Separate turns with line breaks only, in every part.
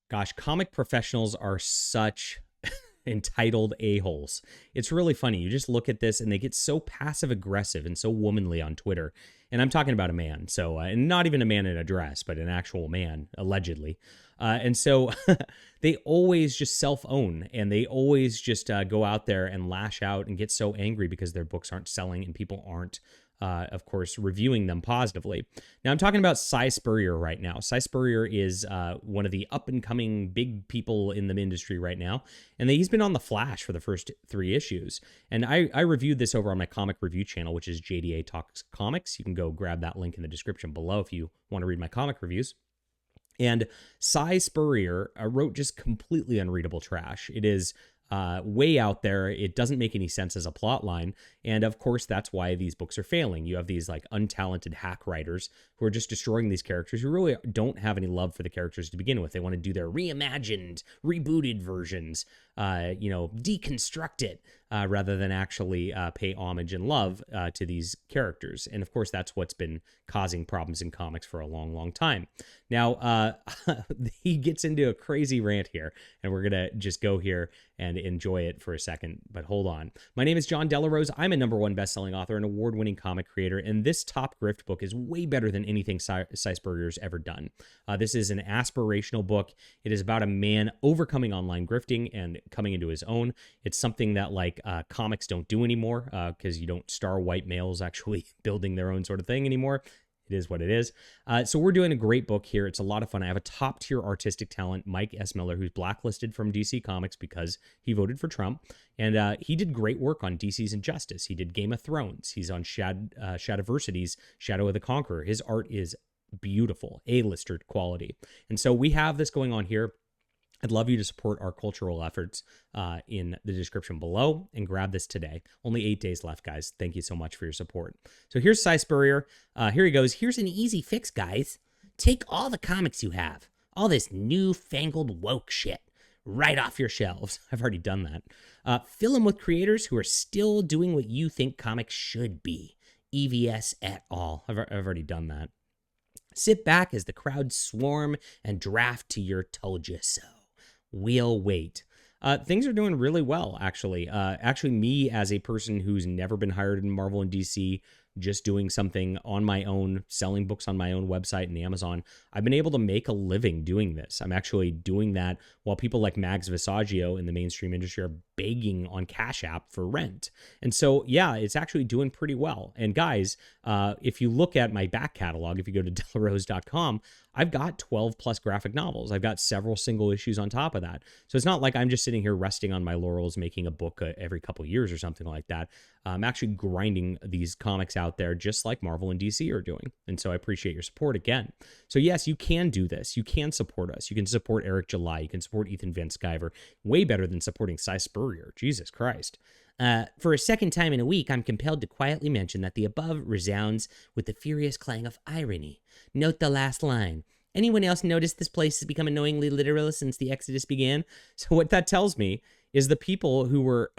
Gosh, comic professionals are such entitled a-holes. It's really funny. You just look at this and they get so passive aggressive and so womanly on Twitter. And I'm talking about a man. So, and not even a man in a dress, but an actual man, allegedly. And so they always just self-own, and they always just go out there and lash out and get so angry because their books aren't selling and people aren't of course, reviewing them positively. Now, I'm talking about Spurrier right now. Spurrier is one of the up-and-coming big people in the industry right now, and he's been on The Flash for the first 3 issues. And I reviewed this over on my comic review channel, which is JDA Talks Comics. You can go grab that link in the description below if you want to read my comic reviews. And Spurrier wrote just completely unreadable trash. It is way out there. It doesn't make any sense as a plot line. And of course, that's why these books are failing. You have these like untalented hack writers who are just destroying these characters who really don't have any love for the characters to begin with. They want to do their reimagined, rebooted versions, deconstruct it rather than actually pay homage and love to these characters. And of course, that's what's been causing problems in comics for a long, long time. Now, he gets into a crazy rant here, and we're going to just go here and enjoy it for a second. But hold on. My name is John Delarose. I'm a #1 best-selling author and award-winning comic creator, and this top grift book is way better than anything Spurrier's ever done. This is an aspirational book. It is about a man overcoming online grifting and coming into his own. It's something that comics don't do anymore because you don't star white males actually building their own sort of thing anymore. It is what it is. So we're doing a great book here. It's a lot of fun. I have a top-tier artistic talent, Mike S. Miller, who's blacklisted from DC Comics because he voted for Trump. And he did great work on DC's Injustice. He did Game of Thrones. He's on Shadowversity's Shadow of the Conqueror. His art is beautiful, A-lister quality. And so we have this going on here. I'd love you to support our cultural efforts in the description below and grab this today. Only 8 days left, guys. Thank you so much for your support. So here's Spurrier. Here he goes. Here's an easy fix, guys. Take all the comics you have, all this newfangled woke shit, right off your shelves. I've already done that. Fill them with creators who are still doing what you think comics should be. EVS et al. I've already done that. Sit back as the crowd swarm and draft to your told you so. We'll wait. Things are doing really well, actually. Me as a person who's never been hired in Marvel and DC, just doing something on my own, selling books on my own website and Amazon, I've been able to make a living doing this. I'm actually doing that while people like Mags Visaggio in the mainstream industry are begging on Cash App for rent. And so, yeah, it's actually doing pretty well. And guys, if you look at my back catalog, if you go to delarose.com, I've got 12 plus graphic novels. I've got several single issues on top of that. So it's not like I'm just sitting here resting on my laurels, making a book every couple of years or something like that. I'm actually grinding these comics out there just like Marvel and DC are doing. And so I appreciate your support again. So yes, you can do this. You can support us. You can support Eric July. You can support Ethan Van Sciver. Way better than supporting Spurrier. Jesus Christ. For a second time in a week, I'm compelled to quietly mention that the above resounds with the furious clang of irony. Note the last line. Anyone else notice this place has become annoyingly literal since the Exodus began? So what that tells me is the people who were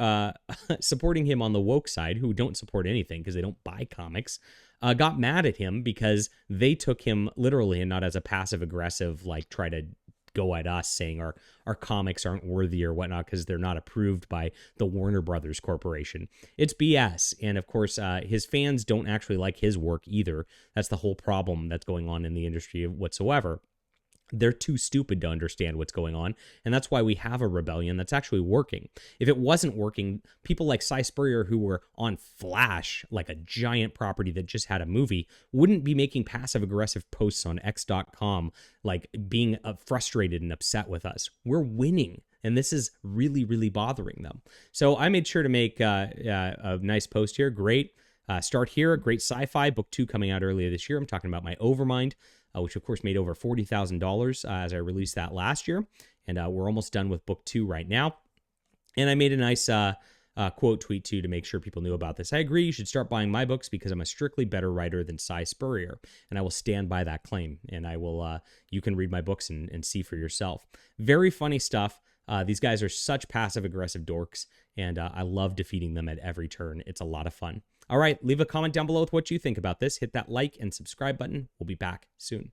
supporting him on the woke side, who don't support anything because they don't buy comics, got mad at him because they took him literally and not as a passive-aggressive, like, try to go at us saying our comics aren't worthy or whatnot because they're not approved by the Warner Brothers Corporation. It's BS. And of course, his fans don't actually like his work either. That's the whole problem that's going on in the industry whatsoever. They're too stupid to understand what's going on, and that's why we have a rebellion that's actually working. If it wasn't working, people like Spurrier, who were on Flash, like a giant property that just had a movie, wouldn't be making passive-aggressive posts on X.com, like being frustrated and upset with us. We're winning, and this is really, really bothering them. So I made sure to make a nice post here. Great. Start here. Great sci-fi. Book 2 coming out earlier this year. I'm talking about my Overmind, which of course made over $40,000 as I released that last year. And we're almost done with book 2 right now. And I made a nice quote tweet too to make sure people knew about this. I agree, you should start buying my books because I'm a strictly better writer than Spurrier. And I will stand by that claim. And I will, you can read my books and see for yourself. Very funny stuff. These guys are such passive-aggressive dorks, and I love defeating them at every turn. It's a lot of fun. All right, leave a comment down below with what you think about this. Hit that like and subscribe button. We'll be back soon.